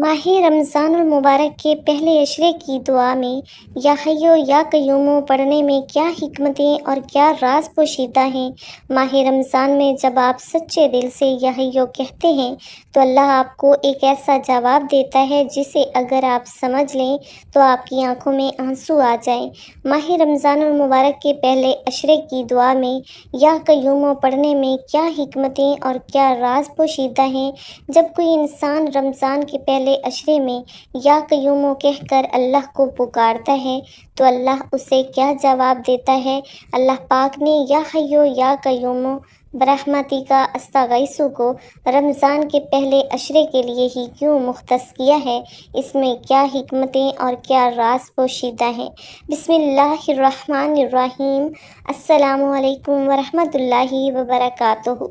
ماہ رمضان المبارک کے پہلے عشرے کی دعا میں یا حیو یا قیوم پڑھنے میں کیا حکمتیں اور کیا راز پوشیدہ ہیں۔ ماہ رمضان میں جب آپ سچے دل سے یا حیو کہتے ہیں تو اللہ آپ کو ایک ایسا جواب دیتا ہے جسے اگر آپ سمجھ لیں تو آپ کی آنکھوں میں آنسو آ جائیں۔ ماہ رمضان المبارک کے پہلے عشرے کی دعا میں یا قیوم پڑھنے میں کیا حکمتیں اور کیا راز پوشیدہ ہیں۔ جب کوئی انسان رمضان کے پہلے عشرے میں یا قیوم کہہ کر اللہ کو پکارتا ہے تو اللہ اسے کیا جواب دیتا ہے۔ اللہ پاک نے یا حیو یا قیوم برحمتی کا استغیثو کو رمضان کے پہلے عشرے کے لیے ہی کیوں مختص کیا ہے، اس میں کیا حکمتیں اور کیا راز پوشیدہ ہیں۔ بسم اللہ الرحمن الرحیم۔ السلام علیکم ورحمۃ اللہ وبرکاتہ۔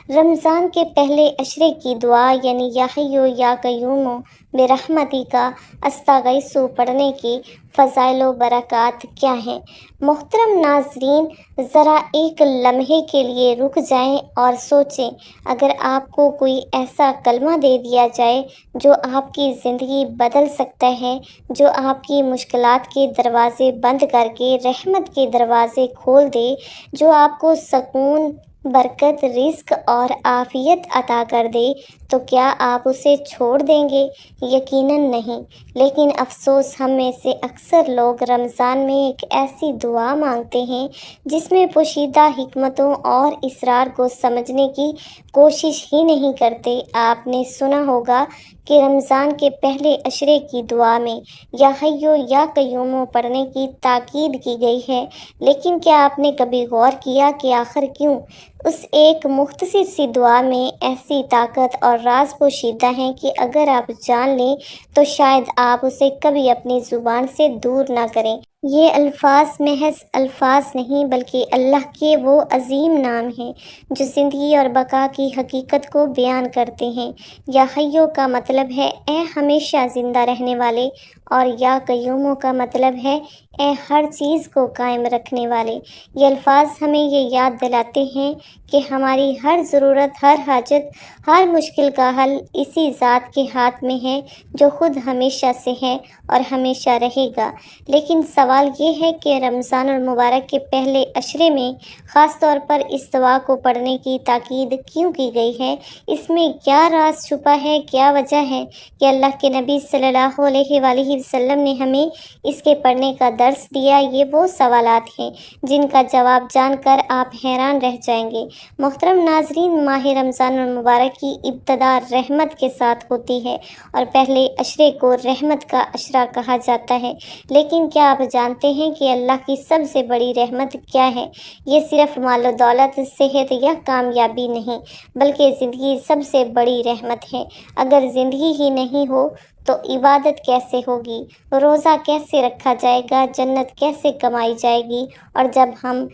رمضان کے پہلے عشرے کی دعا یعنی یا حیو یا قیوم برحمتی کا استغیثو پڑھنے کے فضائل و برکات کیا ہیں۔ محترم ناظرین، ذرا ایک لمحے کے لیے رک جائیں اور سوچیں، اگر آپ کو کوئی ایسا کلمہ دے دیا جائے جو آپ کی زندگی بدل سکتا ہے، جو آپ کی مشکلات کے دروازے بند کر کے رحمت کے دروازے کھول دے، جو آپ کو سکون، برکت، رزق اور عافیت عطا کر دے، تو کیا آپ اسے چھوڑ دیں گے؟ یقیناً نہیں۔ لیکن افسوس، ہم میں سے اکثر لوگ رمضان میں ایک ایسی دعا مانگتے ہیں جس میں پوشیدہ حکمتوں اور اسرار کو سمجھنے کی کوشش ہی نہیں کرتے۔ آپ نے سنا ہوگا کہ رمضان کے پہلے عشرے کی دعا میں یا حیو یا قیوم پڑھنے کی تاکید کی گئی ہے، لیکن کیا آپ نے کبھی غور کیا کہ آخر کیوں اس ایک مختصر سی دعا میں ایسی طاقت اور راز پوشیدہ ہیں کہ اگر آپ جان لیں تو شاید آپ اسے کبھی اپنی زبان سے دور نہ کریں۔ یہ الفاظ محض الفاظ نہیں بلکہ اللہ کے وہ عظیم نام ہیں جو زندگی اور بقا کی حقیقت کو بیان کرتے ہیں۔ یا حیو کا مطلب ہے اے ہمیشہ زندہ رہنے والے، اور یا قیوم کا مطلب ہے اے ہر چیز کو قائم رکھنے والے۔ یہ الفاظ ہمیں یہ یاد دلاتے ہیں کہ ہماری ہر ضرورت، ہر حاجت، ہر مشکل کا حل اسی ذات کے ہاتھ میں ہے جو خود ہمیشہ سے ہے اور ہمیشہ رہے گا۔ لیکن سوال یہ ہے کہ رمضان المبارک کے پہلے عشرے میں خاص طور پر اس دعا کو پڑھنے کی تاکید کیوں کی گئی ہے؟ اس میں کیا راز چھپا ہے، کیا وجہ ہے کہ اللہ کے نبی صلی اللہ علیہ وآلہ وسلم نے ہمیں اس کے پڑھنے کا درس دیا؟ یہ وہ سوالات ہیں جن کا جواب جان کر آپ حیران رہ جائیں گے۔ محترم ناظرین، ماہ رمضان المبارک کی ابتدا رحمت کے ساتھ ہوتی ہے اور پہلے عشرے کو رحمت کا عشرہ کہا جاتا ہے۔ لیکن کیا آپ جانتے ہیں کہ اللہ کی سب سے بڑی رحمت کیا ہے؟ یہ صرف مال و دولت، صحت یا کامیابی نہیں، بلکہ زندگی سب سے بڑی رحمت ہے۔ اگر زندگی ہی نہیں ہو تو عبادت کیسے ہوگی؟ روزہ کیسے رکھا جائے گا؟ جنت کیسے کمائی جائے گی؟ اور جب ہم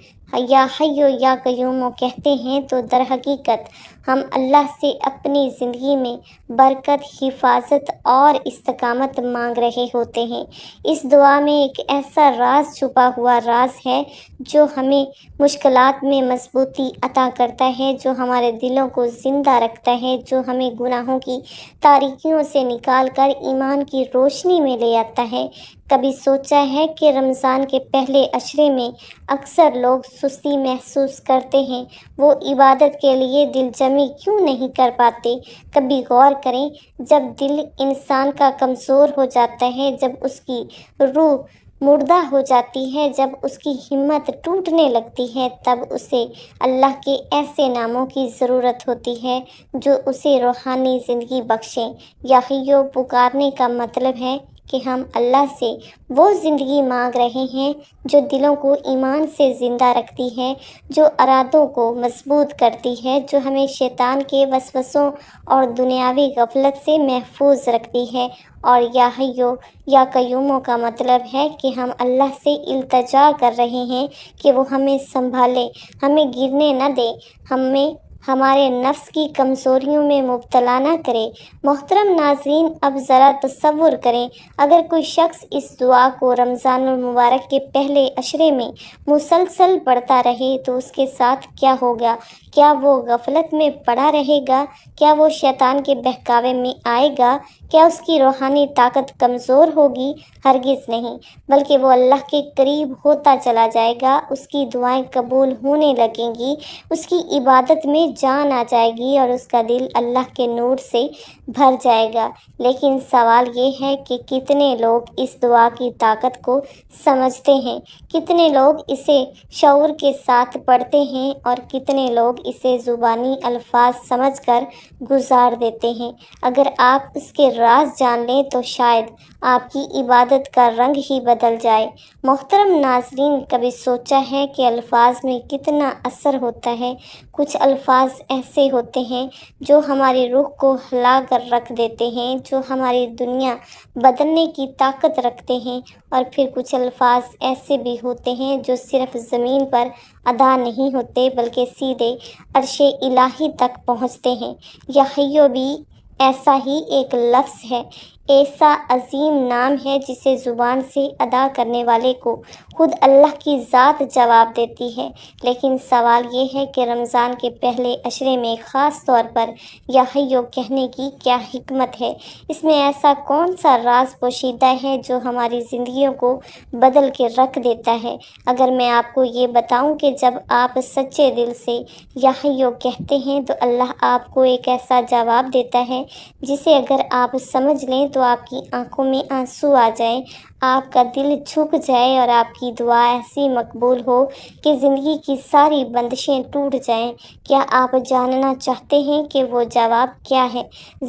یا حیو یا قیوم کہتے ہیں تو در حقیقت ہم اللہ سے اپنی زندگی میں برکت، حفاظت اور استقامت مانگ رہے ہوتے ہیں۔ اس دعا میں ایک ایسا راز چھپا ہوا راز ہے جو ہمیں مشکلات میں مضبوطی عطا کرتا ہے، جو ہمارے دلوں کو زندہ رکھتا ہے، جو ہمیں گناہوں کی تاریکیوں سے نکال کر ایمان کی روشنی میں لے آتا ہے۔ کبھی سوچا ہے کہ رمضان کے پہلے عشرے میں اکثر لوگ سستی محسوس کرتے ہیں، وہ عبادت کے لیے دل جمعی کیوں نہیں کر پاتے؟ کبھی غور کریں، جب دل انسان کا کمزور ہو جاتا ہے، جب اس کی روح مردہ ہو جاتی ہے، جب اس کی ہمت ٹوٹنے لگتی ہے، تب اسے اللہ کے ایسے ناموں کی ضرورت ہوتی ہے جو اسے روحانی زندگی بخشیں۔ یا حیو پکارنے کا مطلب ہے کہ ہم اللہ سے وہ زندگی مانگ رہے ہیں جو دلوں کو ایمان سے زندہ رکھتی ہے، جو ارادوں کو مضبوط کرتی ہے، جو ہمیں شیطان کے وسوسوں اور دنیاوی غفلت سے محفوظ رکھتی ہے۔ اور یا حیو یا قیوم کا مطلب ہے کہ ہم اللہ سے التجا کر رہے ہیں کہ وہ ہمیں سنبھالے، ہمیں گرنے نہ دے، ہمیں ہمارے نفس کی کمزوریوں میں مبتلا نہ کرے۔ محترم ناظرین، اب ذرا تصور کریں، اگر کوئی شخص اس دعا کو رمضان المبارک کے پہلے عشرے میں مسلسل پڑھتا رہے تو اس کے ساتھ کیا ہوگا؟ کیا وہ غفلت میں پڑا رہے گا؟ کیا وہ شیطان کے بہکاوے میں آئے گا؟ کیا اس کی روحانی طاقت کمزور ہوگی؟ ہرگز نہیں، بلکہ وہ اللہ کے قریب ہوتا چلا جائے گا، اس کی دعائیں قبول ہونے لگیں گی، اس کی عبادت میں جان آ جائے گی اور اس کا دل اللہ کے نور سے بھر جائے گا۔ لیکن سوال یہ ہے کہ کتنے لوگ اس دعا کی طاقت کو سمجھتے ہیں، کتنے لوگ اسے شعور کے ساتھ پڑھتے ہیں اور کتنے لوگ اسے زبانی الفاظ سمجھ کر گزار دیتے ہیں۔ اگر آپ اس کے راز جان لیں تو شاید آپ کی عبادت کا رنگ ہی بدل جائے۔ محترم ناظرین، کبھی سوچا ہے کہ الفاظ میں کتنا اثر ہوتا ہے؟ کچھ الفاظ ایسے ہوتے ہیں جو ہماری روح کو ہلا کر رکھ دیتے ہیں، جو ہماری دنیا بدلنے کی طاقت رکھتے ہیں، اور پھر کچھ الفاظ ایسے بھی ہوتے ہیں جو صرف زمین پر ادا نہیں ہوتے بلکہ سیدھے عرش الہی تک پہنچتے ہیں۔ یا حیو بھی ایسا ہی ایک لفظ ہے، ایسا عظیم نام ہے جسے زبان سے ادا کرنے والے کو خود اللہ کی ذات جواب دیتی ہے۔ لیکن سوال یہ ہے کہ رمضان کے پہلے عشرے میں خاص طور پر یا حیو کہنے کی کیا حکمت ہے؟ اس میں ایسا کون سا راز پوشیدہ ہے جو ہماری زندگیوں کو بدل کے رکھ دیتا ہے؟ اگر میں آپ کو یہ بتاؤں کہ جب آپ سچے دل سے یا حیو کہتے ہیں تو اللہ آپ کو ایک ایسا جواب دیتا ہے جسے اگر آپ سمجھ لیں تو آپ کی آنکھوں میں آنسو آ جائیں، آپ کا دل جھک جائے اور آپ کی دعا ایسی مقبول ہو کہ زندگی کی ساری بندشیں ٹوٹ جائیں۔ کیا آپ جاننا چاہتے ہیں کہ وہ جواب کیا ہے؟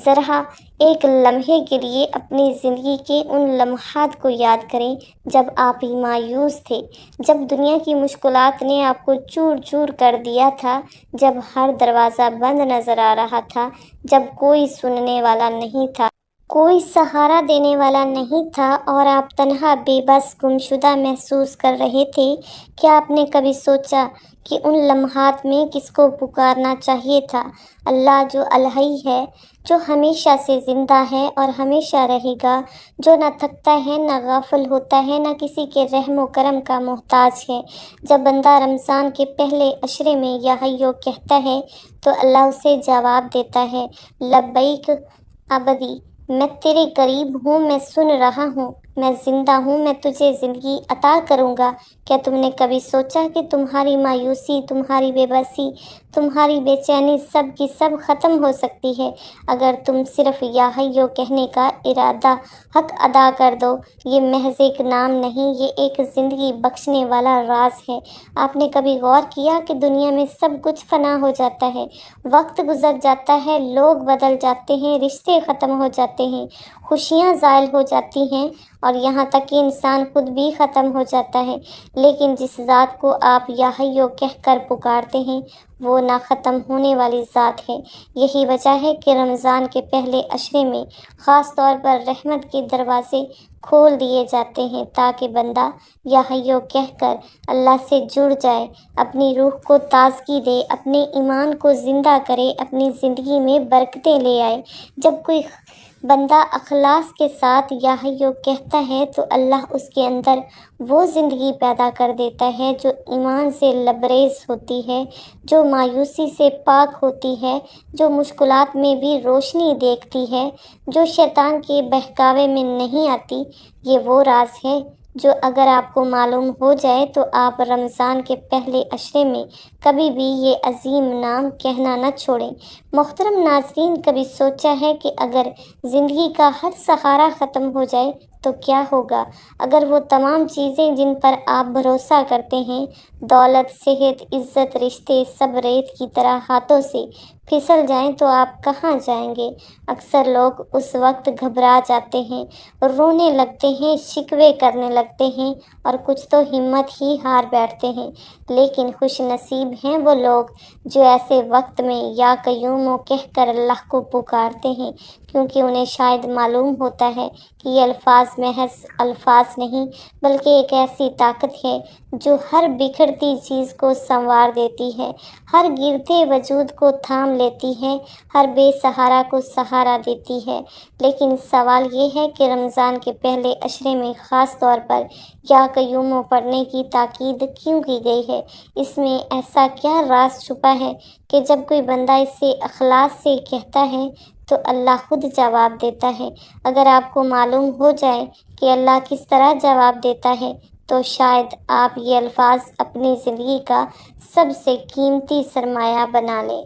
ذرا ایک لمحے کے لیے اپنی زندگی کے ان لمحات کو یاد کریں جب آپ مایوس تھے، جب دنیا کی مشکلات نے آپ کو چور چور کر دیا تھا، جب ہر دروازہ بند نظر آ رہا تھا، جب کوئی سننے والا نہیں تھا، کوئی سہارا دینے والا نہیں تھا اور آپ تنہا، بے بس، گمشدہ محسوس کر رہے تھے۔ کیا آپ نے کبھی سوچا کہ ان لمحات میں کس کو پکارنا چاہیے تھا؟ اللہ جو الحی ہے، جو ہمیشہ سے زندہ ہے اور ہمیشہ رہے گا، جو نہ تھکتا ہے نہ غافل ہوتا ہے، نہ کسی کے رحم و کرم کا محتاج ہے۔ جب بندہ رمضان کے پہلے عشرے میں یا حیو کہتا ہے تو اللہ اسے جواب دیتا ہے، لبیک عبدی، میں تیرے قریب ہوں، میں سن رہا ہوں، میں زندہ ہوں، میں تجھے زندگی عطا کروں گا۔ کیا تم نے کبھی سوچا کہ تمہاری مایوسی، تمہاری بے بسی، تمہاری بے چینی سب کی سب ختم ہو سکتی ہے اگر تم صرف یا حیو کہنے کا ارادہ حق ادا کر دو؟ یہ محض ایک نام نہیں، یہ ایک زندگی بخشنے والا راز ہے۔ آپ نے کبھی غور کیا کہ دنیا میں سب کچھ فنا ہو جاتا ہے، وقت گزر جاتا ہے، لوگ بدل جاتے ہیں، رشتے ختم ہو جاتے ہیں، خوشیاں زائل ہو جاتی ہیں اور یہاں تک کہ انسان خود بھی ختم ہو جاتا ہے، لیکن جس ذات کو آپ یا حیو کہہ کر پکارتے ہیں وہ نہ ختم ہونے والی ذات ہے۔ یہی وجہ ہے کہ رمضان کے پہلے عشرے میں خاص طور پر رحمت کے دروازے کھول دیے جاتے ہیں تاکہ بندہ یا حیو کہہ کر اللہ سے جڑ جائے، اپنی روح کو تازگی دے، اپنے ایمان کو زندہ کرے، اپنی زندگی میں برکتیں لے آئے۔ جب کوئی بندہ اخلاص کے ساتھ یا حیو کہتا ہے تو اللہ اس کے اندر وہ زندگی پیدا کر دیتا ہے جو ایمان سے لبریز ہوتی ہے، جو مایوسی سے پاک ہوتی ہے، جو مشکلات میں بھی روشنی دیکھتی ہے، جو شیطان کے بہکاوے میں نہیں آتی۔ یہ وہ راز ہے جو اگر آپ کو معلوم ہو جائے تو آپ رمضان کے پہلے عشرے میں کبھی بھی یہ عظیم نام کہنا نہ چھوڑیں۔ محترم ناظرین، کبھی سوچا ہے کہ اگر زندگی کا ہر سہارا ختم ہو جائے تو کیا ہوگا؟ اگر وہ تمام چیزیں جن پر آپ بھروسہ کرتے ہیں، دولت، صحت، عزت، رشتے، سب ریت کی طرح ہاتھوں سے پھسل جائیں تو آپ کہاں جائیں گے؟ اکثر لوگ اس وقت گھبرا جاتے ہیں، رونے لگتے ہیں، شکوے کرنے لگتے ہیں اور کچھ تو ہمت ہی ہار بیٹھتے ہیں۔ لیکن خوش نصیب ہیں وہ لوگ جو ایسے وقت میں یا قیوم کہہ کر اللہ کو پکارتے ہیں، کیونکہ انہیں شاید معلوم ہوتا ہے کہ یہ الفاظ محض الفاظ نہیں بلکہ ایک ایسی طاقت ہے جو ہر بکھرتی چیز کو سنوار دیتی ہے، ہر گرتے وجود کو تھام لیتی ہے، ہر بے سہارا کو سہارا دیتی ہے۔ لیکن سوال یہ ہے کہ رمضان کے پہلے عشرے میں خاص طور پر یا قیوم پڑھنے کی تاکید کیوں کی گئی ہے؟ اس میں ایسا کیا راز چھپا ہے کہ جب کوئی بندہ اسے اخلاص سے کہتا ہے تو اللہ خود جواب دیتا ہے۔ اگر آپ کو معلوم ہو جائے کہ اللہ کس طرح جواب دیتا ہے تو شاید آپ یہ الفاظ اپنی زندگی کا سب سے قیمتی سرمایہ بنا لیں۔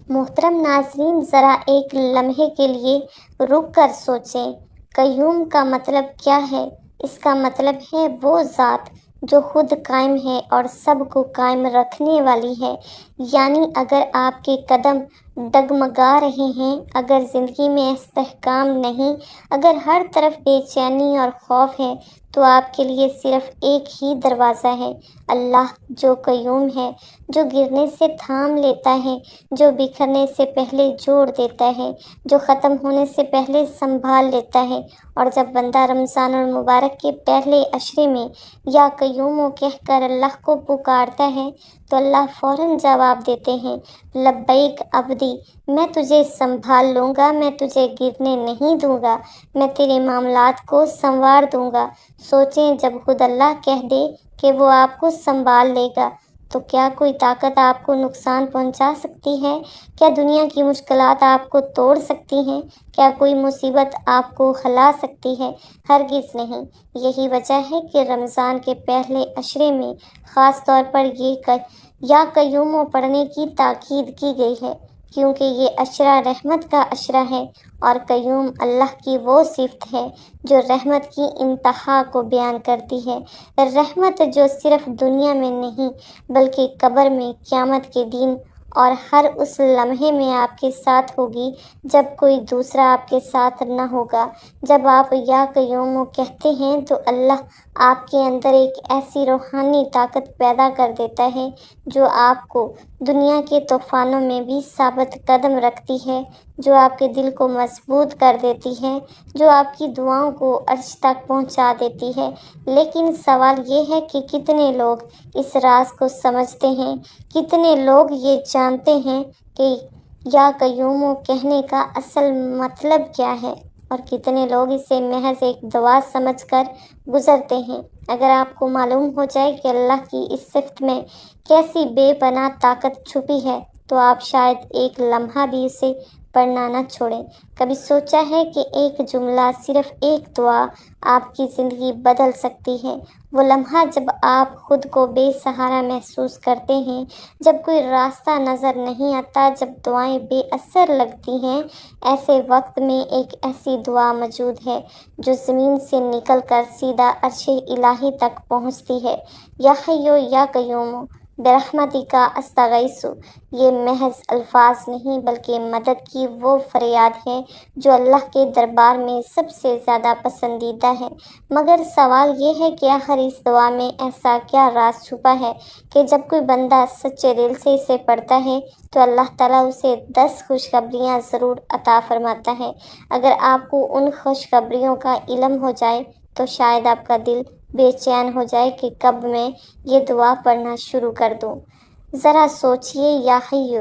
محترم ناظرین، ذرا ایک لمحے کے لیے رک کر سوچیں، قیوم کا مطلب کیا ہے؟ اس کا مطلب ہے وہ ذات جو خود قائم ہے اور سب کو قائم رکھنے والی ہے۔ یعنی اگر آپ کے قدم ڈگمگا رہے ہیں، اگر زندگی میں استحکام نہیں، اگر ہر طرف بے چینی اور خوف ہے، تو آپ کے لیے صرف ایک ہی دروازہ ہے، اللہ جو قیوم ہے، جو گرنے سے تھام لیتا ہے، جو بکھرنے سے پہلے جوڑ دیتا ہے، جو ختم ہونے سے پہلے سنبھال لیتا ہے۔ اور جب بندہ رمضان المبارک کے پہلے عشرے میں یا قیوم کہہ کر اللہ کو پکارتا ہے تو اللہ فوراً جواب دیتے ہیں، لبیک عبدی، میں تجھے سنبھال لوں گا، میں تجھے گرنے نہیں دوں گا، میں تیرے معاملات کو سنوار دوں گا۔ سوچیں، جب خود اللہ کہہ دے کہ وہ آپ کو سنبھال لے گا تو کیا کوئی طاقت آپ کو نقصان پہنچا سکتی ہے؟ کیا دنیا کی مشکلات آپ کو توڑ سکتی ہیں؟ کیا کوئی مصیبت آپ کو ہلا سکتی ہے؟ ہرگز نہیں۔ یہی وجہ ہے کہ رمضان کے پہلے عشرے میں خاص طور پر یا قیوم پڑھنے کی تاکید کی گئی ہے، کیونکہ یہ عشرہ رحمت کا عشرہ ہے، اور قیوم اللہ کی وہ صفت ہے جو رحمت کی انتہا کو بیان کرتی ہے۔ رحمت جو صرف دنیا میں نہیں بلکہ قبر میں، قیامت کے دن اور ہر اس لمحے میں آپ کے ساتھ ہوگی جب کوئی دوسرا آپ کے ساتھ نہ ہوگا۔ جب آپ یا قیوم کہتے ہیں تو اللہ آپ کے اندر ایک ایسی روحانی طاقت پیدا کر دیتا ہے جو آپ کو دنیا کے طوفانوں میں بھی ثابت قدم رکھتی ہے، جو آپ کے دل کو مضبوط کر دیتی ہے، جو آپ کی دعاؤں کو عرش تک پہنچا دیتی ہے۔ لیکن سوال یہ ہے کہ کتنے لوگ اس راز کو سمجھتے ہیں؟ کتنے لوگ یہ جانتے ہیں کہ یا قیوم کہنے کا اصل مطلب کیا ہے، اور کتنے لوگ اسے محض ایک دعا سمجھ کر گزرتے ہیں؟ اگر آپ کو معلوم ہو جائے کہ اللہ کی اس صفت میں کیسی بے پناہ طاقت چھپی ہے تو آپ شاید ایک لمحہ بھی اسے پڑھنا نہ چھوڑیں۔ کبھی سوچا ہے کہ ایک جملہ، صرف ایک دعا آپ کی زندگی بدل سکتی ہے؟ وہ لمحہ جب آپ خود کو بے سہارا محسوس کرتے ہیں، جب کوئی راستہ نظر نہیں آتا، جب دعائیں بے اثر لگتی ہیں، ایسے وقت میں ایک ایسی دعا موجود ہے جو زمین سے نکل کر سیدھا عرش الہی تک پہنچتی ہے۔ یا حی یا قیوم برحمتک استغیث، یہ محض الفاظ نہیں بلکہ مدد کی وہ فریاد ہے جو اللہ کے دربار میں سب سے زیادہ پسندیدہ ہے۔ مگر سوال یہ ہے کہ آخر اس دعا میں ایسا کیا راز چھپا ہے کہ جب کوئی بندہ سچے دل سے اسے پڑھتا ہے تو اللہ تعالیٰ اسے 10 خوشخبریاں ضرور عطا فرماتا ہے۔ اگر آپ کو ان خوشخبریوں کا علم ہو جائے تو شاید آپ کا دل بے چین ہو جائے کہ کب میں یہ دعا پڑھنا شروع کر دوں۔ ذرا سوچئے، یا حی،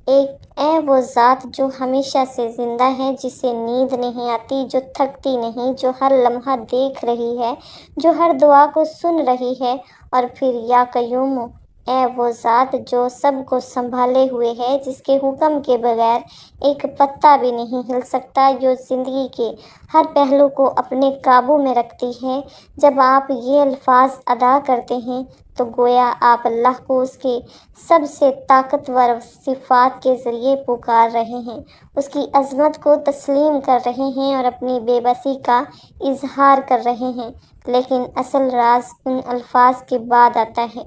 اے وہ ذات جو ہمیشہ سے زندہ ہے، جسے نیند نہیں آتی، جو تھکتی نہیں، جو ہر لمحہ دیکھ رہی ہے، جو ہر دعا کو سن رہی ہے۔ اور پھر یا قیوم، اے وہ ذات جو سب کو سنبھالے ہوئے ہے، جس کے حکم کے بغیر ایک پتا بھی نہیں ہل سکتا، جو زندگی کے ہر پہلو کو اپنے قابو میں رکھتی ہے۔ جب آپ یہ الفاظ ادا کرتے ہیں تو گویا آپ اللہ کو اس کے سب سے طاقتور صفات کے ذریعے پکار رہے ہیں، اس کی عظمت کو تسلیم کر رہے ہیں اور اپنی بے بسی کا اظہار کر رہے ہیں۔ لیکن اصل راز ان الفاظ کے بعد آتا ہے۔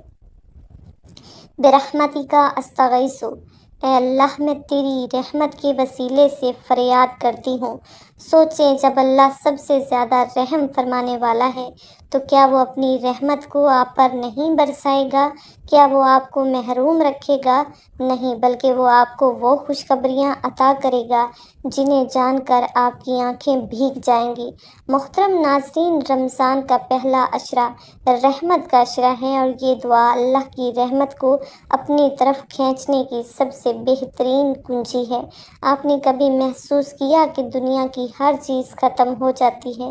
برحمتک استغیث، اے اللہ میں تیری رحمت کے وسیلے سے فریاد کرتی ہوں۔ سوچیں، جب اللہ سب سے زیادہ رحم فرمانے والا ہے تو کیا وہ اپنی رحمت کو آپ پر نہیں برسائے گا؟ کیا وہ آپ کو محروم رکھے گا؟ نہیں، بلکہ وہ آپ کو وہ خوشخبریاں عطا کرے گا جنہیں جان کر آپ کی آنکھیں بھیگ جائیں گی۔ محترم ناظرین، رمضان کا پہلا عشرہ رحمت کا عشرہ ہے، اور یہ دعا اللہ کی رحمت کو اپنی طرف کھینچنے کی سب سے بہترین کنجی ہے۔ آپ نے کبھی محسوس کیا کہ دنیا کی ہر چیز ختم ہو جاتی ہے،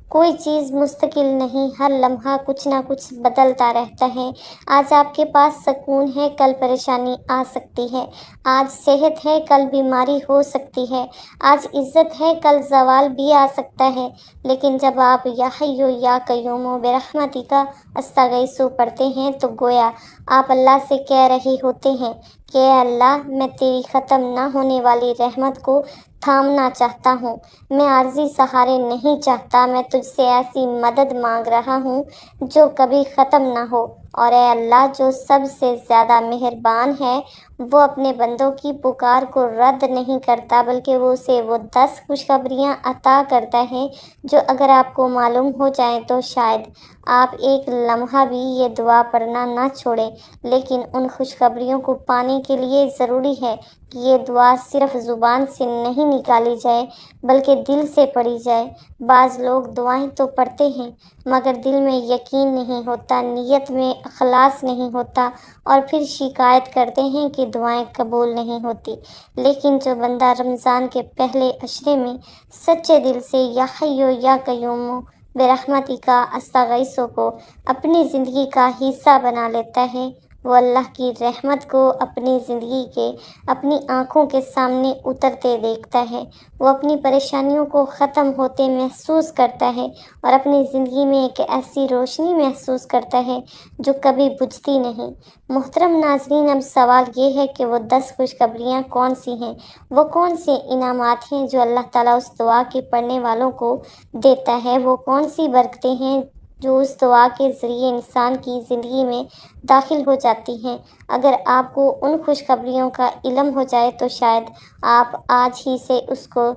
کوئی چیز مستقل نہیں، ہر لمحہ کچھ نہ کچھ بدلتا رہتا ہے۔ آج آپ کے پاس سکون ہے، کل پریشانی آ سکتی ہے۔ آج صحت ہے، کل بیماری ہو سکتی ہے۔ آج عزت ہے، کل زوال بھی آ سکتا ہے۔ لیکن جب آپ یا حی یا قیوم برحمتک استغیث پڑھتے ہیں تو گویا آپ اللہ سے کہہ رہے ہوتے ہیں کہ اے اللہ، میں تیری ختم نہ ہونے والی رحمت کو تھامنا چاہتا ہوں۔ میں عارضی سہارے نہیں چاہتا، میں تجھ سے ایسی مدد مانگ رہا ہوں جو کبھی ختم نہ ہو۔ اور اے اللہ جو سب سے زیادہ مہربان ہے، وہ اپنے بندوں کی پکار کو رد نہیں کرتا بلکہ وہ اسے 10 خوشخبریاں عطا کرتا ہے جو اگر آپ کو معلوم ہو جائیں تو شاید آپ ایک لمحہ بھی یہ دعا پڑھنا نہ چھوڑیں۔ لیکن ان خوشخبریوں کو پانے کے لیے ضروری ہے کہ یہ دعا صرف زبان سے نہیں نکالی جائے بلکہ دل سے پڑھی جائے۔ بعض لوگ دعائیں تو پڑھتے ہیں مگر دل میں یقین نہیں ہوتا، نیت میں اخلاص نہیں ہوتا اور پھر شکایت کرتے ہیں کہ دعائیں قبول نہیں ہوتی۔ لیکن جو بندہ رمضان کے پہلے عشرے میں سچے دل سے یا حی یا قیوم برحمتک استغیث کو اپنی زندگی کا حصہ بنا لیتا ہے، وہ اللہ کی رحمت کو اپنی زندگی کے اپنی آنکھوں کے سامنے اترتے دیکھتا ہے۔ وہ اپنی پریشانیوں کو ختم ہوتے محسوس کرتا ہے اور اپنی زندگی میں ایک ایسی روشنی محسوس کرتا ہے جو کبھی بجھتی نہیں۔ محترم ناظرین، اب سوال یہ ہے کہ وہ 10 خوشخبریاں کون سی ہیں؟ وہ کون سے انعامات ہیں جو اللہ تعالیٰ اس دعا کے پڑھنے والوں کو دیتا ہے؟ وہ کون سی برکتیں ہیں جو اس دعا کے ذریعے انسان کی زندگی میں داخل ہو جاتی ہیں؟ اگر آپ کو ان خوشخبریوں کا علم ہو جائے تو شاید آپ آج ہی سے اس کو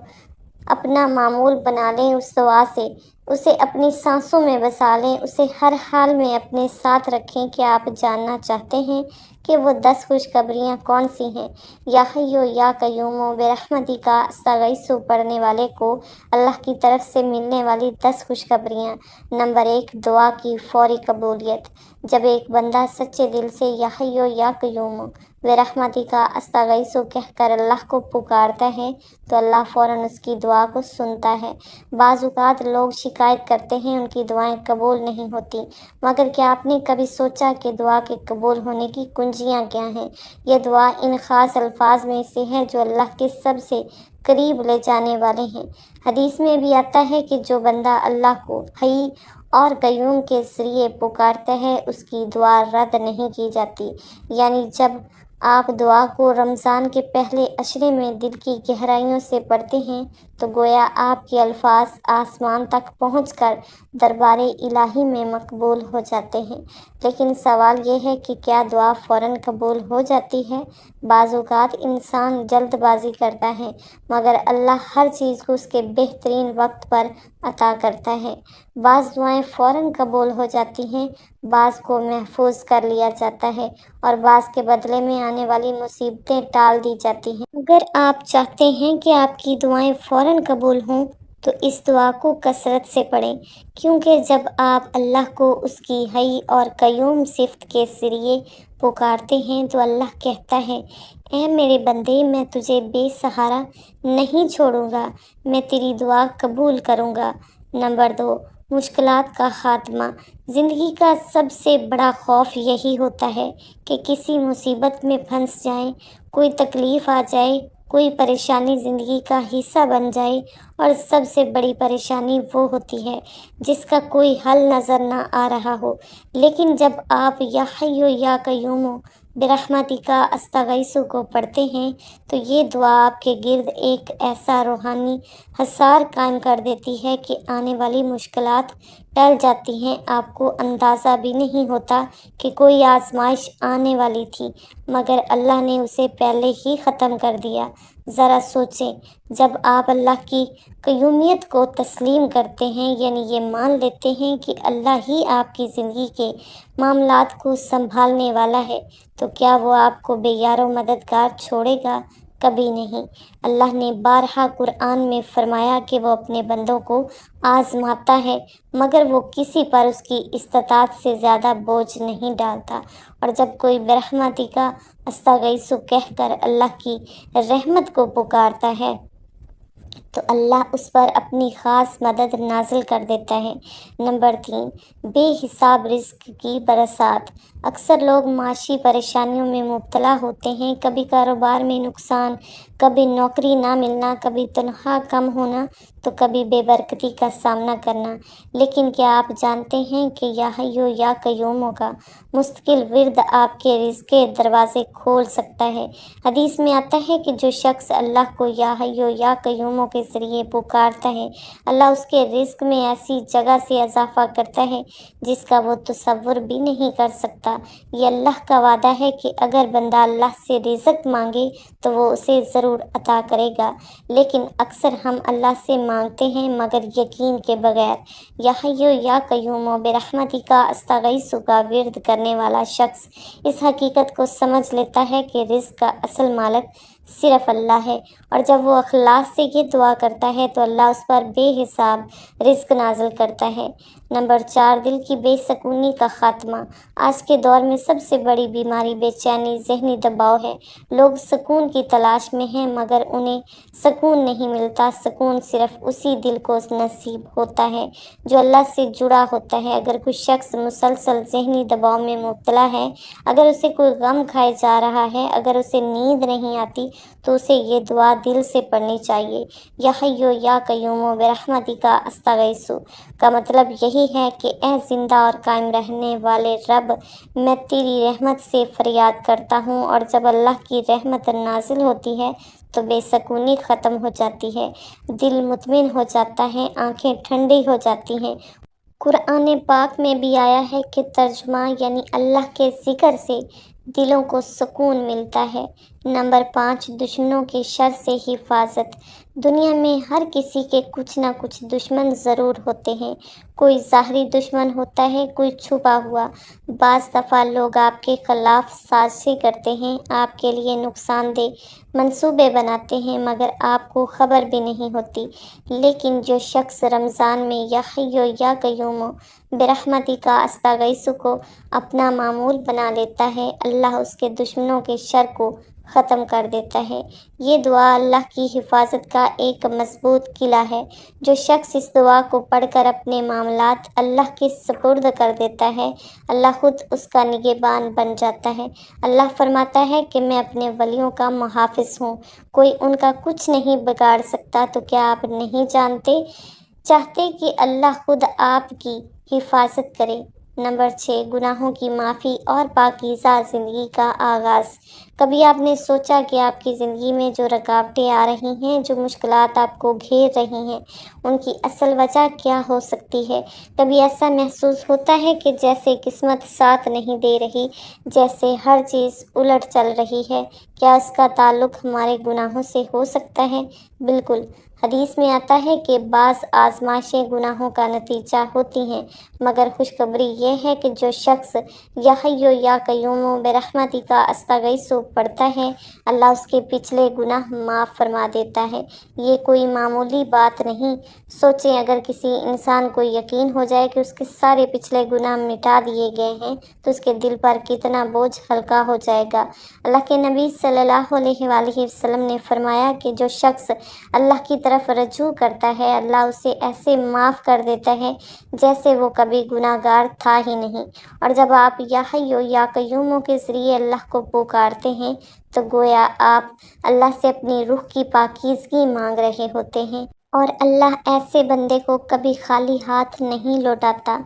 اپنا معمول بنا لیں، اس دعا سے اسے اپنی سانسوں میں بسا لیں، اسے ہر حال میں اپنے ساتھ رکھیں۔ کہ آپ جاننا چاہتے ہیں کہ وہ 10 خوشخبریاں کون سی ہیں؟ یا حی یا قیوم برحمتک استغیث پڑھنے والے کو اللہ کی طرف سے ملنے والی 10 خوشخبریاں۔ نمبر 1، دعا کی فوری قبولیت۔ جب ایک بندہ سچے دل سے یا حی یا قیوم برحمتک استغیث کہہ کر اللہ کو پکارتا ہے تو اللہ فوراً اس کی دعا کو سنتا ہے۔ بعض اوقات لوگ شکایت کرتے ہیں ان کی دعائیں قبول نہیں ہوتی، مگر کیا آپ نے کبھی سوچا کہ دعا کے قبول ہونے کی کنجیاں کیا ہیں؟ یہ دعا ان خاص الفاظ میں سے ہے جو اللہ کے سب سے قریب لے جانے والے ہیں۔ حدیث میں بھی آتا ہے کہ جو بندہ اللہ کو حی اور قیوم کے ذریعے پکارتا ہے اس کی دعا رد نہیں کی جاتی۔ یعنی جب آپ دعا کو رمضان کے پہلے عشرے میں دل کی گہرائیوں سے پڑھتے ہیں تو گویا آپ کے الفاظ آسمان تک پہنچ کر دربار الہی میں مقبول ہو جاتے ہیں۔ لیکن سوال یہ ہے کہ کیا دعا فوراً قبول ہو جاتی ہے؟ بعض اوقات انسان جلد بازی کرتا ہے مگر اللہ ہر چیز کو اس کے بہترین وقت پر عطا کرتا ہے۔ بعض دعائیں فوراً قبول ہو جاتی ہیں، بعض کو محفوظ کر لیا جاتا ہے اور بعض کے بدلے میں آنے والی مصیبتیں ٹال دی جاتی ہیں۔ اگر آپ چاہتے ہیں کہ آپ کی دعائیں فوراً قبول ہوں تو اس دعا کو کثرت سے پڑھیں، کیونکہ جب آپ اللہ کو اس کی حی اور قیوم صفت کے ذریعے پکارتے ہیں تو اللہ کہتا ہے اے میرے بندے، میں تجھے بے سہارا نہیں چھوڑوں گا، میں تیری دعا قبول کروں گا۔ نمبر 2، مشکلات کا خاتمہ۔ زندگی کا سب سے بڑا خوف یہی ہوتا ہے کہ کسی مصیبت میں پھنس جائیں، کوئی تکلیف آ جائے، کوئی پریشانی زندگی کا حصہ بن جائے، اور سب سے بڑی پریشانی وہ ہوتی ہے جس کا کوئی حل نظر نہ آ رہا ہو۔ لیکن جب آپ یا حی یا قیوم برحمتک استغیث کو پڑھتے ہیں تو یہ دعا آپ کے گرد ایک ایسا روحانی حصار قائم کر دیتی ہے کہ آنے والی مشکلات ٹل جاتی ہیں۔ آپ کو اندازہ بھی نہیں ہوتا کہ کوئی آزمائش آنے والی تھی مگر اللہ نے اسے پہلے ہی ختم کر دیا۔ ذرا سوچیں، جب آپ اللہ کی قیومیت کو تسلیم کرتے ہیں، یعنی یہ مان لیتے ہیں کہ اللہ ہی آپ کی زندگی کے معاملات کو سنبھالنے والا ہے، تو کیا وہ آپ کو بے یار و مددگار چھوڑے گا؟ کبھی نہیں۔ اللہ نے بارہا قرآن میں فرمایا کہ وہ اپنے بندوں کو آزماتا ہے مگر وہ کسی پر اس کی استطاعت سے زیادہ بوجھ نہیں ڈالتا، اور جب کوئی برحمتک استغیث کہہ کر اللہ کی رحمت کو پکارتا ہے تو اللہ اس پر اپنی خاص مدد نازل کر دیتا ہے۔ نمبر 3، بے حساب رزق کی برسات۔ اکثر لوگ معاشی پریشانیوں میں مبتلا ہوتے ہیں، کبھی کاروبار میں نقصان، کبھی نوکری نہ ملنا، کبھی تنخواہ کم ہونا، تو کبھی بے برکتی کا سامنا کرنا۔ لیکن کیا آپ جانتے ہیں کہ یا حیو یا قیوم کا مستقل ورد آپ کے رزق کے دروازے کھول سکتا ہے؟ حدیث میں آتا ہے کہ جو شخص اللہ کو یا حیو یا قیوم کے ذریعے پکارتا ہے، اللہ اس کے رزق میں ایسی جگہ سے اضافہ کرتا ہے جس کا وہ تصور بھی نہیں کر سکتا۔ یہ اللہ کا وعدہ ہے کہ اگر بندہ اللہ سے رزق مانگے تو وہ اسے ضرور عطا کرے گا، لیکن اکثر ہم اللہ سے مانگتے ہیں مگر یقین کے بغیر۔ یا حیو یا قیوم برحمتک استغیث کا ورد کرنے والا شخص اس حقیقت کو سمجھ لیتا ہے کہ رزق کا اصل مالک صرف اللہ ہے، اور جب وہ اخلاص سے یہ دعا کرتا ہے تو اللہ اس پر بے حساب رزق نازل کرتا ہے۔ نمبر 4، دل کی بے سکونی کا خاتمہ۔ آج کے دور میں سب سے بڑی بیماری بے چینی، ذہنی دباؤ ہے۔ لوگ سکون کی تلاش میں ہیں مگر انہیں سکون نہیں ملتا۔ سکون صرف اسی دل کو نصیب ہوتا ہے جو اللہ سے جڑا ہوتا ہے۔ اگر کوئی شخص مسلسل ذہنی دباؤ میں مبتلا ہے، اگر اسے کوئی غم کھائے جا رہا ہے، اگر اسے نیند نہیں آتی، تو اسے یہ دعا دل سے پڑھنی چاہیے۔ یا حیو یا قیوم برحمتک استغیث کا مطلب یہی ہے کہ اے زندہ اور قائم رہنے والے رب، میں تیری رحمت سے فریاد کرتا ہوں، اور جب اللہ کی رحمت نازل ہوتی ہے تو بے سکونی ختم ہو جاتی ہے، دل مطمئن ہو جاتا ہے، آنکھیں ٹھنڈی ہو جاتی ہیں۔ قرآن پاک میں بھی آیا ہے کہ ترجمہ یعنی اللہ کے ذکر سے دلوں کو سکون ملتا ہے۔ نمبر 5، دشمنوں کے شر سے حفاظت۔ دنیا میں ہر کسی کے کچھ نہ کچھ دشمن ضرور ہوتے ہیں۔ کوئی ظاہری دشمن ہوتا ہے، کوئی چھپا ہوا۔ بعض دفعہ لوگ آپ کے خلاف سازشیں کرتے ہیں، آپ کے لیے نقصان دہ منصوبے بناتے ہیں مگر آپ کو خبر بھی نہیں ہوتی۔ لیکن جو شخص رمضان میں یا حیو یا قیوم برحمتک استغیث کو اپنا معمول بنا لیتا ہے، اللہ اس کے دشمنوں کے شر کو ختم کر دیتا ہے۔ یہ دعا اللہ کی حفاظت کا ایک مضبوط قلعہ ہے۔ جو شخص اس دعا کو پڑھ کر اپنے معاملات اللہ کے سپرد کر دیتا ہے، اللہ خود اس کا نگہبان بن جاتا ہے۔ اللہ فرماتا ہے کہ میں اپنے ولیوں کا محافظ ہوں، کوئی ان کا کچھ نہیں بگاڑ سکتا۔ تو کیا آپ نہیں چاہتے کہ اللہ خود آپ کی حفاظت کرے؟ نمبر 6، گناہوں کی معافی اور پاکیزہ زندگی کا آغاز۔ کبھی آپ نے سوچا کہ آپ کی زندگی میں جو رکاوٹیں آ رہی ہیں، جو مشکلات آپ کو گھیر رہی ہیں، ان کی اصل وجہ کیا ہو سکتی ہے؟ کبھی ایسا محسوس ہوتا ہے کہ جیسے قسمت ساتھ نہیں دے رہی، جیسے ہر چیز الٹ چل رہی ہے۔ کیا اس کا تعلق ہمارے گناہوں سے ہو سکتا ہے؟ بالکل۔ حدیث میں آتا ہے کہ بعض آزمائشیں گناہوں کا نتیجہ ہوتی ہیں، مگر خوشخبری یہ ہے کہ جو شخص یا حیو یا قیوم برحمتک استغیث پڑھتا ہے، اللہ اس کے پچھلے گناہ معاف فرما دیتا ہے۔ یہ کوئی معمولی بات نہیں۔ سوچیں، اگر کسی انسان کو یقین ہو جائے کہ اس کے سارے پچھلے گناہ مٹا دیے گئے ہیں تو اس کے دل پر کتنا بوجھ ہلکا ہو جائے گا۔ اللہ کے نبی صلی اللہ علیہ وآلہ وسلم نے فرمایا کہ جو شخص اللہ کی طرف رجوع کرتا ہے، اللہ اسے ایسے معاف کر دیتا ہے جیسے وہ کبھی گناہ گار تھا ہی نہیں۔ اور جب آپ یا حیو یا قیوم کے ذریعے اللہ کو پکارتے ہیں تو گویا آپ اللہ سے اپنی روح کی پاکیزگی مانگ رہے ہوتے ہیں، اور اللہ ایسے بندے کو کبھی خالی ہاتھ نہیں لوٹاتا۔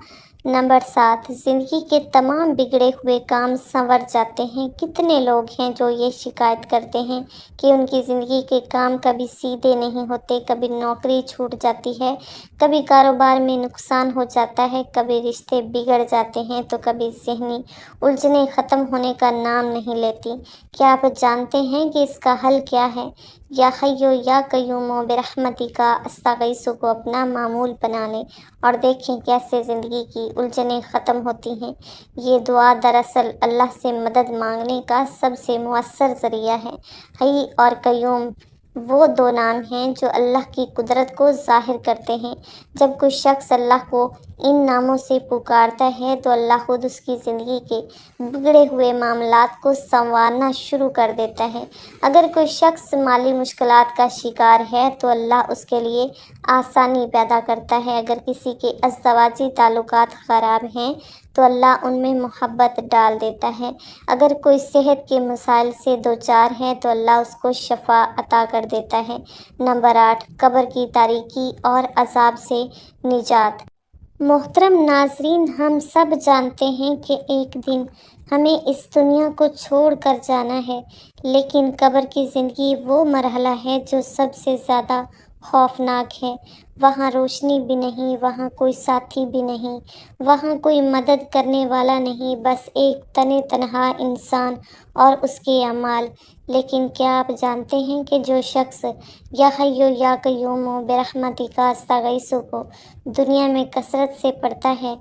نمبر 7، زندگی کے تمام بگڑے ہوئے کام سنور جاتے ہیں۔ کتنے لوگ ہیں جو یہ شکایت کرتے ہیں کہ ان کی زندگی کے کام کبھی سیدھے نہیں ہوتے، کبھی نوکری چھوٹ جاتی ہے، کبھی کاروبار میں نقصان ہو جاتا ہے، کبھی رشتے بگڑ جاتے ہیں، تو کبھی ذہنی الجھنیں ختم ہونے کا نام نہیں لیتی۔ کیا آپ جانتے ہیں کہ اس کا حل کیا ہے؟ یا حیو یا قیوم برحمتک استغیث کو اپنا معمول بنا لیں اور دیکھیں کیسے زندگی کی الجھنیں ختم ہوتی ہیں۔ یہ دعا دراصل اللہ سے مدد مانگنے کا سب سے مؤثر ذریعہ ہے۔ حی اور قیوم وہ دو نام ہیں جو اللہ کی قدرت کو ظاہر کرتے ہیں۔ جب کوئی شخص اللہ کو ان ناموں سے پکارتا ہے تو اللہ خود اس کی زندگی کے بگڑے ہوئے معاملات کو سنوارنا شروع کر دیتا ہے۔ اگر کوئی شخص مالی مشکلات کا شکار ہے تو اللہ اس کے لیے آسانی پیدا کرتا ہے۔ اگر کسی کے ازدواجی تعلقات خراب ہیں تو اللہ ان میں محبت ڈال دیتا ہے۔ اگر کوئی صحت کے مسائل سے دوچار ہے تو اللہ اس کو شفا عطا کر دیتا ہے۔ نمبر 8، قبر کی تاریکی اور عذاب سے نجات۔ محترم ناظرین، ہم سب جانتے ہیں کہ ایک دن ہمیں اس دنیا کو چھوڑ کر جانا ہے، لیکن قبر کی زندگی وہ مرحلہ ہے جو سب سے زیادہ خوفناک ہے۔ وہاں روشنی بھی نہیں، وہاں کوئی ساتھی بھی نہیں، وہاں کوئی مدد کرنے والا نہیں، بس ایک تنہا انسان اور اس کے اعمال۔ لیکن کیا آپ جانتے ہیں کہ جو شخص یا حی یا قیوم برحمتک استغیث کو دنیا میں کثرت سے پڑھتا ہے،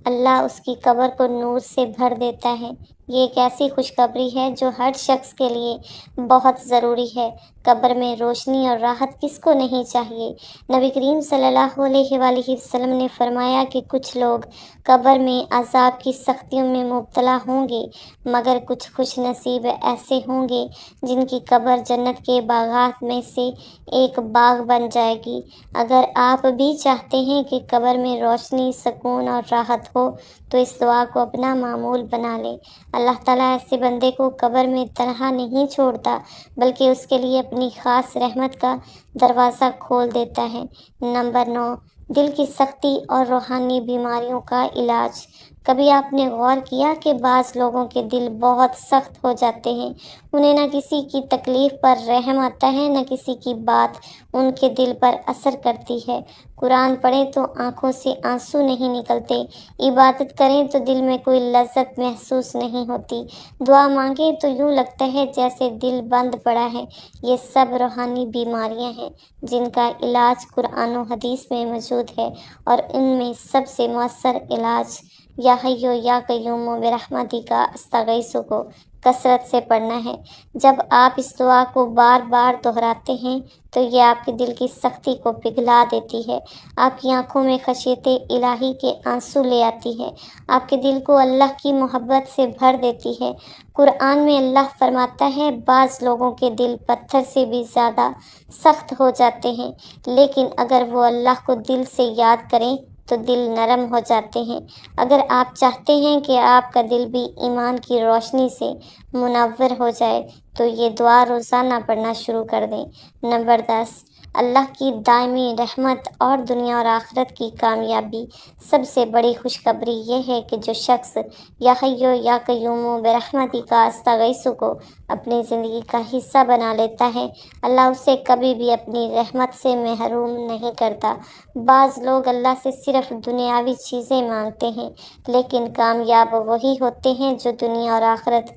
اللہ اس کی قبر کو نور سے بھر دیتا ہے۔ یہ ایک ایسی خوشخبری ہے جو ہر شخص کے لیے بہت ضروری ہے۔ قبر میں روشنی اور راحت کس کو نہیں چاہیے؟ نبی کریم صلی اللہ علیہ وآلہ وسلم نے فرمایا کہ کچھ لوگ قبر میں عذاب کی سختیوں میں مبتلا ہوں گے، مگر کچھ خوش نصیب ایسے ہوں گے جن کی قبر جنت کے باغات میں سے ایک باغ بن جائے گی۔ اگر آپ بھی چاہتے ہیں کہ قبر میں روشنی، سکون اور راحت ہو تو اس دعا کو اپنا معمول بنا لیں۔ اللہ تعالیٰ ایسے بندے کو قبر میں تنہا نہیں چھوڑتا، بلکہ اس کے لیے اپنی خاص رحمت کا دروازہ کھول دیتا ہے۔ نمبر 9، دل کی سختی اور روحانی بیماریوں کا علاج۔ کبھی آپ نے غور کیا کہ بعض لوگوں کے دل بہت سخت ہو جاتے ہیں، انہیں نہ کسی کی تکلیف پر رحم آتا ہے، نہ کسی کی بات ان کے دل پر اثر کرتی ہے۔ قرآن پڑھیں تو آنکھوں سے آنسو نہیں نکلتے، عبادت کریں تو دل میں کوئی لذت محسوس نہیں ہوتی، دعا مانگیں تو یوں لگتا ہے جیسے دل بند پڑا ہے۔ یہ سب روحانی بیماریاں ہیں جن کا علاج قرآن و حدیث میں موجود ہے، اور ان میں سب سے مؤثر علاج یا حی یا قیوم برحمتک استغیث کو کثرت سے پڑھنا ہے۔ جب آپ اس دعا کو بار بار دہراتے ہیں تو یہ آپ کے دل کی سختی کو پگھلا دیتی ہے، آپ کی آنکھوں میں خشیت الہی کے آنسو لے آتی ہے، آپ کے دل کو اللہ کی محبت سے بھر دیتی ہے۔ قرآن میں اللہ فرماتا ہے، بعض لوگوں کے دل پتھر سے بھی زیادہ سخت ہو جاتے ہیں، لیکن اگر وہ اللہ کو دل سے یاد کریں تو دل نرم ہو جاتے ہیں۔ اگر آپ چاہتے ہیں کہ آپ کا دل بھی ایمان کی روشنی سے منور ہو جائے تو یہ دعا روزانہ پڑھنا شروع کر دیں۔ نمبر 10، اللہ کی دائمی رحمت اور دنیا اور آخرت کی کامیابی۔ سب سے بڑی خوشخبری یہ ہے کہ جو شخص یا حی یا قیوم برحمتک استغیث کو اپنی زندگی کا حصہ بنا لیتا ہے، اللہ اسے کبھی بھی اپنی رحمت سے محروم نہیں کرتا۔ بعض لوگ اللہ سے صرف دنیاوی چیزیں مانگتے ہیں، لیکن کامیاب وہی ہوتے ہیں جو دنیا اور آخرت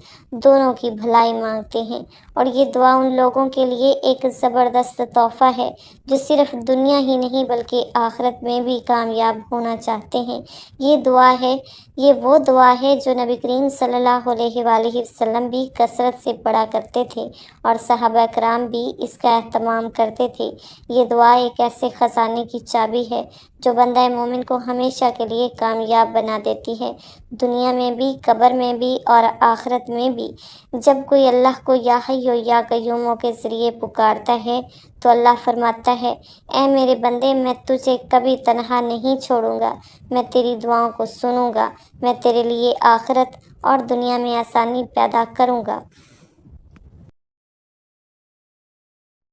دونوں کی بھلائی مانگتے ہیں۔ اور یہ دعا ان لوگوں کے لیے ایک زبردست تحفہ ہے جو صرف دنیا ہی نہیں بلکہ آخرت میں بھی کامیاب ہونا چاہتے ہیں۔ یہ وہ دعا ہے جو نبی کریم صلی اللہ علیہ وآلہ وسلم بھی کثرت سے پڑھا کرتے تھے اور صحابہ کرام بھی اس کا اہتمام کرتے تھے۔ یہ دعا ایک ایسے خزانے کی چابی ہے جو بندہ مومن کو ہمیشہ کے لیے کامیاب بنا دیتی ہے، دنیا میں بھی، قبر میں بھی اور آخرت میں بھی۔ جب کوئی اللہ کو یا حی یا قیوم کے ذریعے پکارتا ہے تو اللہ فرماتا ہے، اے میرے بندے، میں تجھے کبھی تنہا نہیں چھوڑوں گا، میں تیری دعاؤں کو سنوں گا، میں تیرے لیے آخرت اور دنیا میں آسانی پیدا کروں گا۔